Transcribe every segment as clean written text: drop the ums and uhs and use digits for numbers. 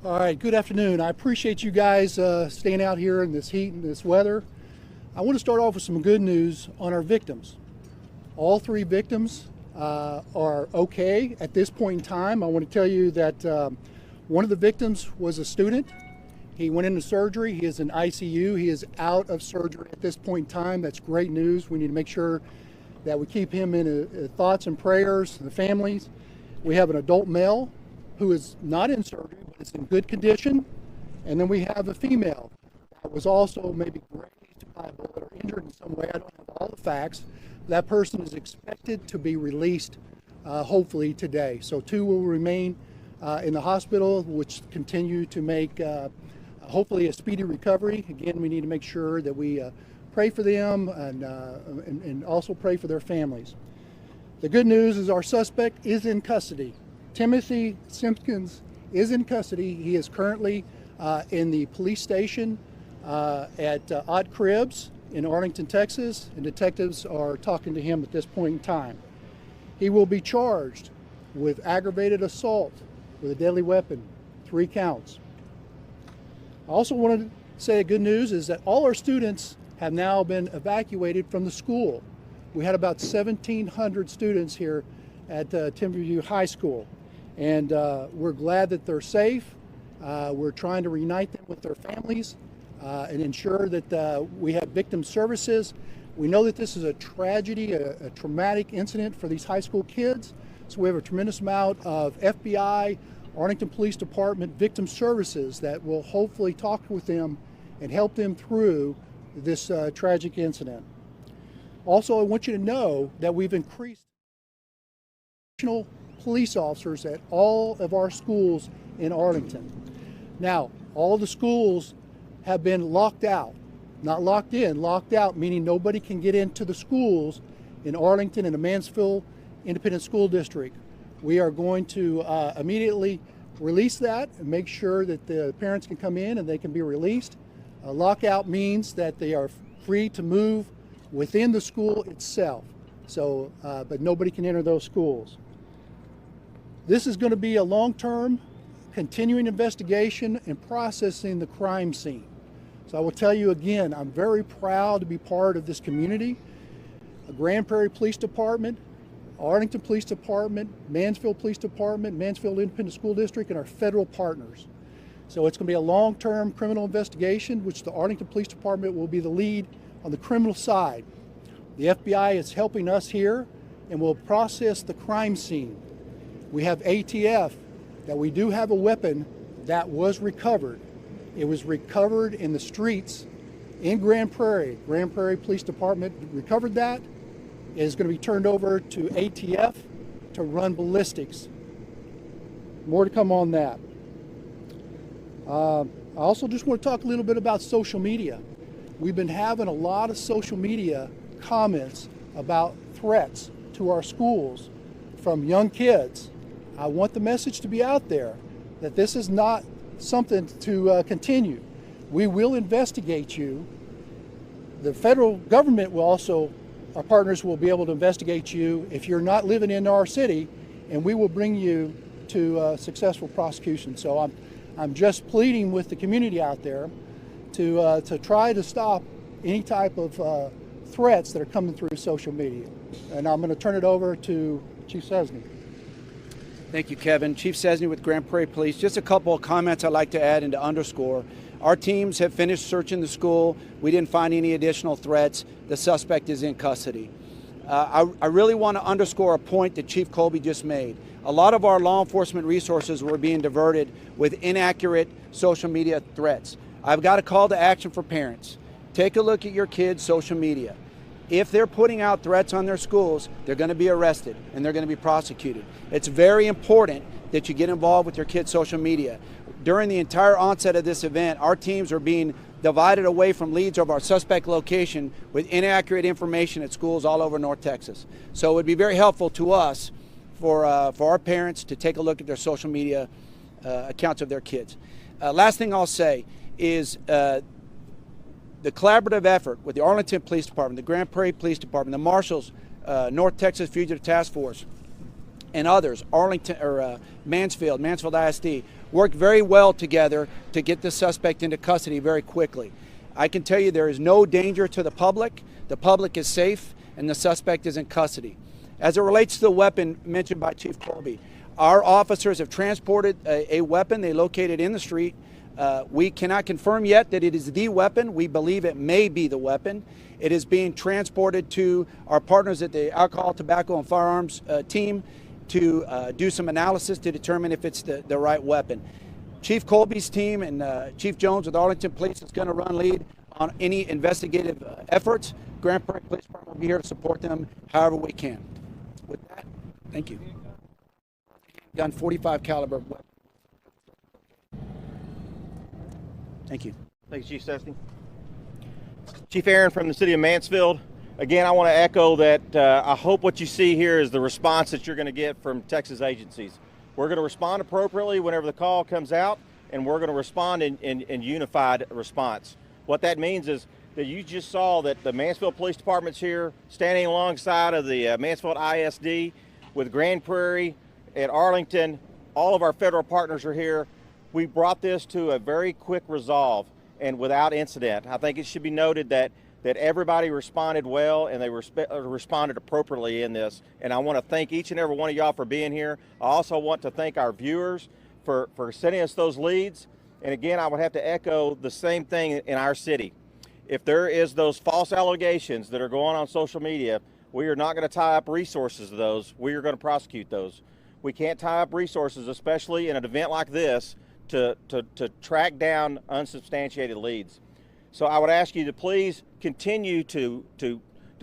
All right, good afternoon. I appreciate you guys staying out here in this heat and this weather. I want to start off with some good news on our victims. All three victims are okay at this point in time. I want to tell you that one of the victims was a student. He went into surgery. He is in ICU. He is out of surgery at this point in time. That's great news. We need to make sure that we keep him in thoughts and prayers, the families. We have an adult male who is not in surgery, but is in good condition. And then we have a female that was also maybe grazed by a bullet or injured in some way. I don't have all the facts. That person is expected to be released hopefully today. So two will remain in the hospital, which continue to make hopefully a speedy recovery. Again, we need to make sure that we pray for them and also pray for their families. The good news is our suspect is in custody. Timothy Simpkins is in custody. He is currently in the police station at Odd Cribs in Arlington, Texas, and detectives are talking to him at this point in time. He will be charged with aggravated assault with a deadly weapon, 3 counts. I also wanted to say the good news is that all our students have now been evacuated from the school. We had about 1,700 students here at Timberview High School. And we're glad that they're safe. We're trying to reunite them with their families and ensure that we have victim services. We know that this is a tragedy, a traumatic incident for these high school kids. So we have a tremendous amount of FBI, Arlington Police Department victim services that will hopefully talk with them and help them through this tragic incident. Also, I want you to know that we've increased additional police officers at all of our schools in Arlington. Now, all the schools have been locked out, not locked in, locked out, meaning nobody can get into the schools in Arlington and the Mansfield Independent School District. We are going to immediately release that and make sure that the parents can come in and they can be released. A lockout means that they are free to move within the school itself. So, but nobody can enter those schools. This is going to be a long-term, continuing investigation and processing the crime scene. So I will tell you again, I'm very proud to be part of this community. Grand Prairie Police Department, Arlington Police Department, Mansfield Police Department, Mansfield Independent School District, and our federal partners. So it's going to be a long-term criminal investigation, which the Arlington Police Department will be the lead on the criminal side. The FBI is helping us here and will process the crime scene. We have ATF, that we do have a weapon that was recovered. It was recovered in the streets in Grand Prairie. Grand Prairie Police Department recovered that. It is going to be turned over to ATF to run ballistics. More to come on that. I also just want to talk a little bit about social media. We've been having a lot of social media comments about threats to our schools from young kids. I want the message to be out there that this is not something to continue. We will investigate you. The federal government will also, our partners will be able to investigate you if you're not living in our city, and we will bring you to successful prosecution. So I'm just pleading with the community out there to try to stop any type of threats that are coming through social media. And I'm going to turn it over to Chief Cesny. Thank you, Kevin. Chief Cesny with Grand Prairie Police. Just a couple of comments I'd like to add and to underscore. Our teams have finished searching the school. We didn't find any additional threats. The suspect is in custody. I really want to underscore a point that Chief Colby just made. A lot of our law enforcement resources were being diverted with inaccurate social media threats. I've got a call to action for parents. Take a look at your kids' social media. If they're putting out threats on their schools, they're going to be arrested and they're going to be prosecuted. It's very important that you get involved with your kids' social media. During the entire onset of this event, our teams are being divided away from leads of our suspect location with inaccurate information at schools all over North Texas. So it would be very helpful to us for our parents to take a look at their social media accounts of their kids. Last thing I'll say is the collaborative effort with the Arlington Police Department, the Grand Prairie Police Department, the Marshals, North Texas Fugitive Task Force, and others, Arlington or Mansfield ISD, worked very well together to get the suspect into custody very quickly. I can tell you there is no danger to the public is safe, and the suspect is in custody. As it relates to the weapon mentioned by Chief Colby, our officers have transported a weapon they located in the street. We cannot confirm yet that it is the weapon. We believe it may be the weapon. It is being transported to our partners at the Alcohol, Tobacco, and Firearms team to do some analysis to determine if it's the right weapon. Chief Colby's team and Chief Jones with Arlington Police is going to run lead on any investigative efforts. Grand Prairie Police Department will be here to support them however we can. With that, thank you. Gun 45 caliber weapon. Thank you. Thanks, Chief Sesney. Chief Aaron from the city of Mansfield. Again, I want to echo that I hope what you see here is the response that you're going to get from Texas agencies. We're going to respond appropriately whenever the call comes out, and we're going to respond in unified response. What that means is that you just saw that the Mansfield Police Department's here standing alongside of the Mansfield ISD with Grand Prairie at Arlington. All of our federal partners are here. We brought this to a very quick resolve and without incident. I think it should be noted that everybody responded well and they responded appropriately in this. And I want to thank each and every one of y'all for being here. I also want to thank our viewers for sending us those leads. And again, I would have to echo the same thing in our city. If there is those false allegations that are going on social media, we are not going to tie up resources to those. We are going to prosecute those. We can't tie up resources, especially in an event like this, to track down unsubstantiated leads. So I would ask you to please continue to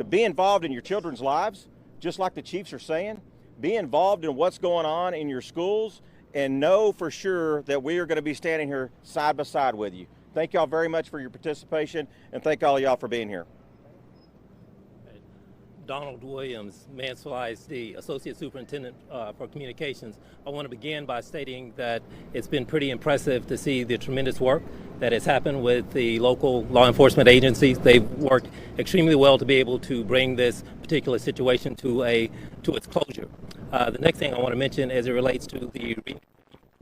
be involved in your children's lives, just like the chiefs are saying. Be involved in what's going on in your schools, and know for sure that we are going to be standing here side by side with you. Thank y'all very much for your participation, and thank all of y'all for being here. Donald Williams, Mansfield ISD, Associate Superintendent for Communications. I want to begin by stating that it's been pretty impressive to see the tremendous work that has happened with the local law enforcement agencies. They've worked extremely well to be able to bring this particular situation to its closure. The next thing I want to mention as it relates to the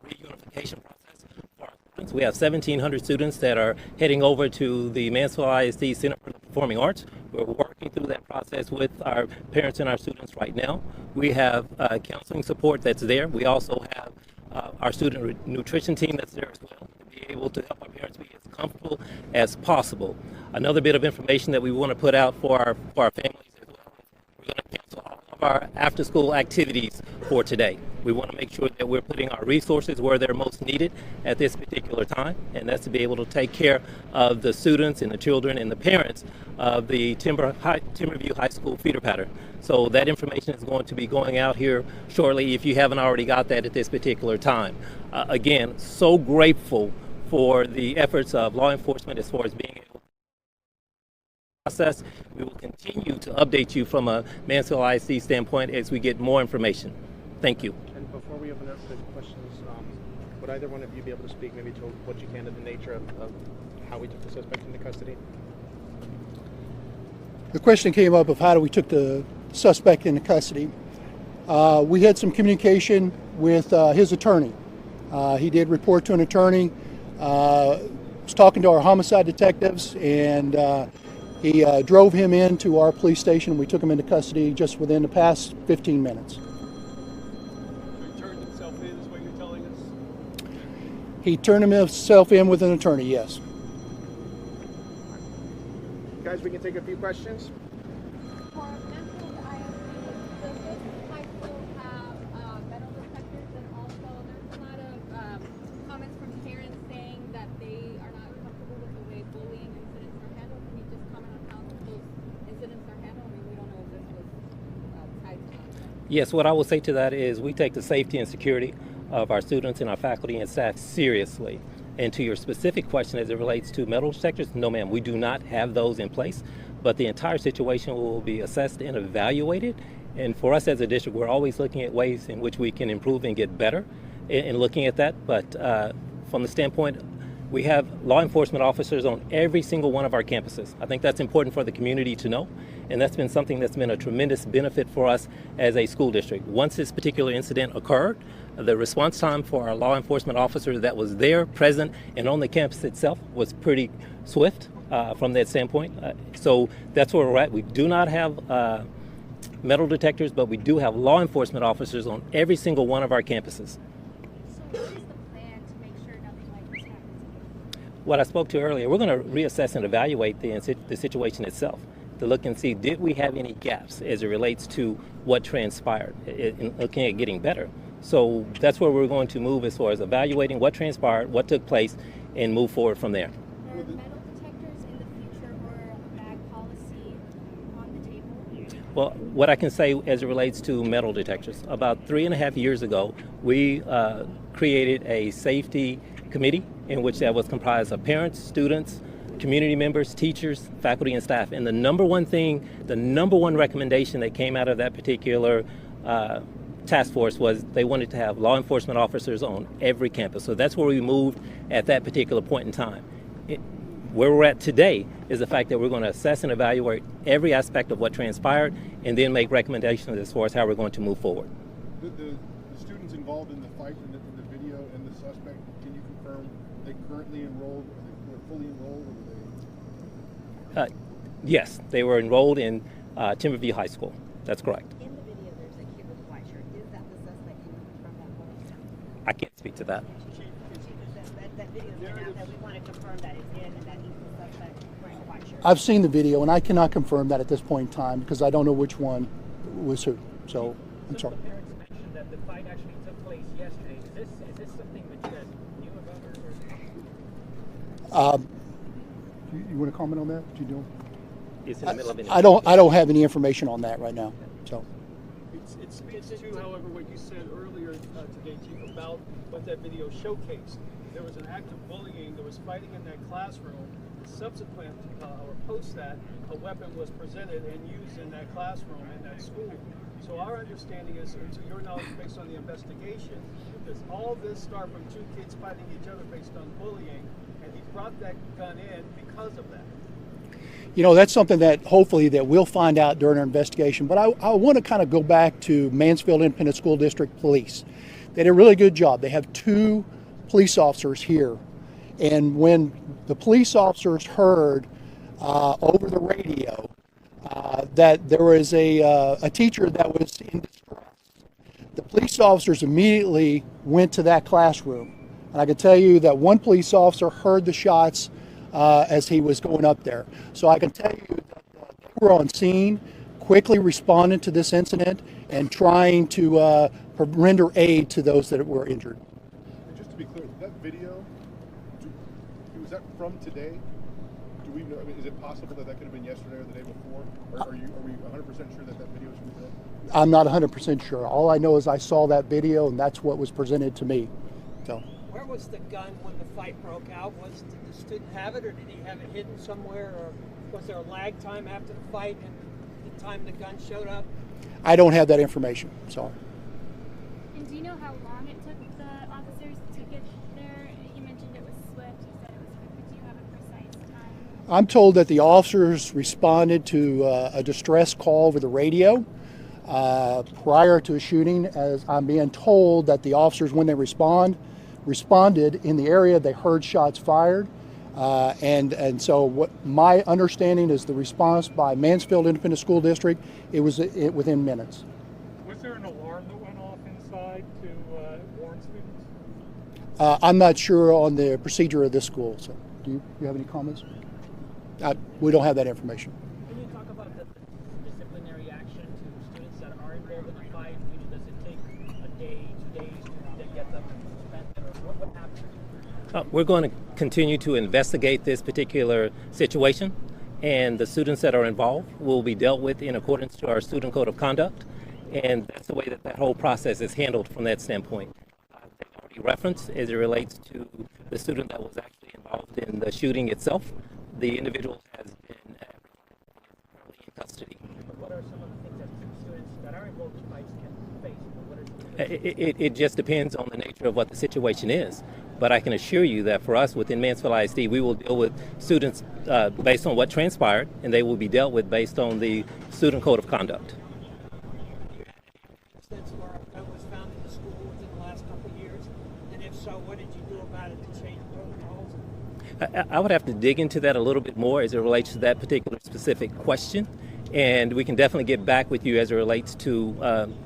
reunification process for our students. We have 1,700 students that are heading over to the Mansfield ISD Center for the Performing Arts. We're working through that process with our parents and our students right now. We have counseling support that's there. We also have our student nutrition team that's there as well to be able to help our parents be as comfortable as possible. Another bit of information that we want to put out for our families as well. We're going to cancel all of our after-school activities for today. We want to make sure that we're putting our resources where they're most needed at this particular time, and that's to be able to take care of the students and the children and the parents of the Timberview High School feeder pattern. So that information is going to be going out here shortly if you haven't already got that at this particular time. Again, so grateful for the efforts of law enforcement as far as being able to process. We will continue to update you from a Mansfield ISD standpoint as we get more information. Thank you. And before we open up to questions, would either one of you be able to speak maybe to what you can to the nature of how we took the suspect into custody? The question came up of how we took the suspect into custody. We had some communication with his attorney. He did report to an attorney, was talking to our homicide detectives, and he drove him into our police station. We took him into custody just within the past 15 minutes. He turned himself in with an attorney, yes. Guys, we can take a few questions. For Mansfield ISD, does this high school have metal detectors? And also, there's a lot of comments from parents saying that they are not comfortable with the way bullying incidents are handled. Can you just comment on how those incidents are handled? I mean, we don't know if this was tied to that. Yes, what I will say to that is we take the safety and security of our students and our faculty and staff seriously. And to your specific question as it relates to metal detectors, no ma'am, we do not have those in place, but the entire situation will be assessed and evaluated. And for us as a district, we're always looking at ways in which we can improve and get better in looking at that. But from the standpoint, We have law enforcement officers on every single one of our campuses. I think that's important for the community to know, and that's been something that's been a tremendous benefit for us as a school district. Once this particular incident occurred, the response time for our law enforcement officer that was there, present, and on the campus itself was pretty swift from that standpoint. So that's where we're at. We do not have metal detectors, but we do have law enforcement officers on every single one of our campuses. So what is the plan to make sure nothing like this happens again? What I spoke to earlier, we're going to reassess and evaluate the situation itself to look and see, did we have any gaps as it relates to what transpired, in looking at getting better. So that's where we're going to move as far as evaluating what transpired, what took place, and move forward from there. Are metal detectors in the future or a bag policy on the table? Well, what I can say as it relates to metal detectors, about 3.5 years ago, we created a safety committee in which that was comprised of parents, students, community members, teachers, faculty, and staff. And the number one recommendation that came out of that particular task force was they wanted to have law enforcement officers on every campus. So that's where we moved at that particular point in time. Where we're at today is the fact that we're going to assess and evaluate every aspect of what transpired and then make recommendations as far as how we're going to move forward. The students involved in the fight in the video and the suspect, can you confirm they currently enrolled, or they're fully enrolled, or Yes, they were enrolled in Timberview High School. That's correct. In the video, there's a kid with a white shirt. Is that the suspect? Can you confirm that for us? I can't speak to that. That video went out that we want to confirm that it's in and that he's the suspect wearing a white shirt. I've seen the video, and I cannot confirm that at this point in time because I don't know which one was who. So I'm sorry. Some of the parents mentioned that the fight actually took place yesterday. Is this something that you guys knew about, or? You want to comment on that? Do you know? It's in the middle of an I don't have any information on that right now. So It speaks to, however, what you said earlier today, Chief, about what that video showcased. There was an act of bullying, there was fighting in that classroom. Subsequent, or post that, a weapon was presented and used in that classroom, in that school. So our understanding is, to your knowledge, based on the investigation, does all this start from two kids fighting each other based on bullying, and he brought that gun in because of that? you know, that's something that hopefully that we'll find out during our investigation. But I want to kind of go back to Mansfield Independent School District Police. They did a really good job. They have 2 police officers here. And when the police officers heard over the radio that there was a teacher that was in distress, the police officers immediately went to that classroom. And I can tell you that one police officer heard the shots as he was going up there. So I can tell you that they were on scene, quickly responded to this incident, and trying to render aid to those that were injured. And just to be clear, that video, was that from today? Do we know? I mean, is it possible that that could have been yesterday or the day before? Or are we 100% sure that that video is from today? I'm not 100% sure. All I know is I saw that video, and that's what was presented to me. So. Where was the gun when the fight broke out? Did the student have it, or did he have it hidden somewhere, or was there a lag time after the fight and the time the gun showed up? I don't have that information. Sorry. And do you know how long it took the officers to get there? You mentioned it was swift. You said it was swift, but do you have a precise time? I'm told that the officers responded to a distress call over the radio prior to a shooting, as I'm being told that the officers, when they responded in the area, they heard shots fired. And so what my understanding is the response by Mansfield Independent School District, it was within minutes. Was there an alarm that went off inside to warn students? I'm not sure on the procedure of this school. So do you have any comments? We don't have that information. Can you talk about the disciplinary action to students that are involved in the fight? Does it take a day, 2 days to get them suspended, or what happens? We're going to continue to investigate this particular situation, and the students that are involved will be dealt with in accordance to our student code of conduct, and that's the way that that whole process is handled from that standpoint. They already referenced as it relates to the student that was actually involved in the shooting itself. The individual has been currently in custody. But what are some of the things that students that are involved in fights can face? It just depends on the nature of what the situation is. But I can assure you that for us within Mansfield ISD, we will deal with students based on what transpired, and they will be dealt with based on the student code of conduct. That was found in the school within the last couple of years, and if so, what did you do about it to change protocols? I would have to dig into that a little bit more as it relates to that particular specific question, and we can definitely get back with you as it relates to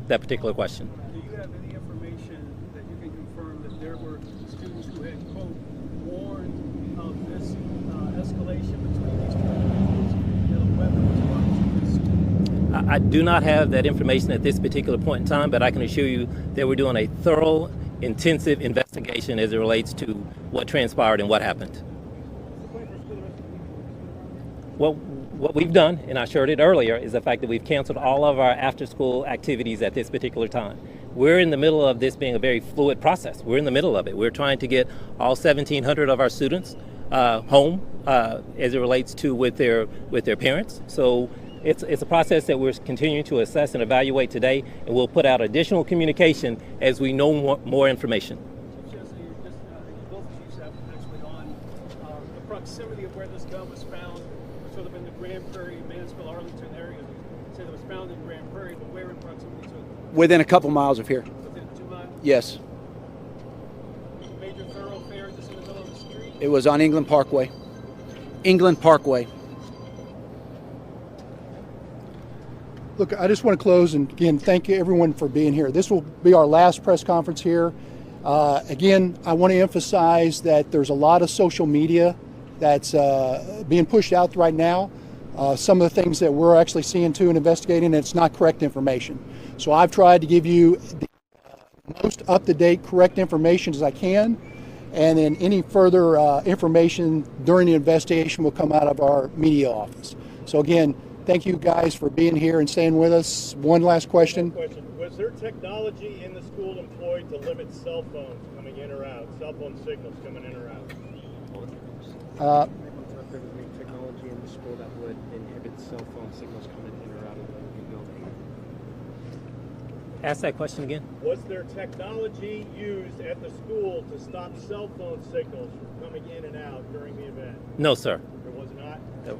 that particular question. Do you have any information that you can confirm that there were students who had, quote, warned of this escalation between these two individuals and a weapon was brought to the school? I do not have that information at this particular point in time, but I can assure you that we're doing a thorough, intensive investigation as it relates to what transpired and what happened. Well, what we've done, and I shared it earlier, is the fact that we've canceled all of our after-school activities at this particular time. We're in the middle of this being a very fluid process. We're in the middle of it. We're trying to get all 1,700 of our students home as it relates to with their parents. So it's a process that we're continuing to assess and evaluate today, and we'll put out additional communication as we know more information. Both of you have actually on the proximity of where this gun was found, sort of in the Grand Prairie, Mansfield, Arlington area. You said it was found in Grand Prairie, but where in proximity to it? Within a couple miles of here. Within 2 miles? Yes. Major thoroughfare just in the middle of the street? It was on England Parkway. England Parkway. Look, I just want to close and again thank you everyone for being here. This will be our last press conference here. Again, I want to emphasize that there's a lot of social media that's being pushed out right now. Some of the things that we're actually seeing too and investigating, it's not correct information. So I've tried to give you the most up-to-date correct information as I can, and then any further information during the investigation will come out of our media office. So again, thank you guys for being here and staying with us. One last question. Was there technology in the school employed to limit cell phones coming in or out, cell phone signals coming in or out? There was any technology in the school that would inhibit cell phone signals coming in or out of the building. Ask that question again. Was there technology used at the school to stop cell phone signals from coming in and out during the event? No, sir. There was not? No.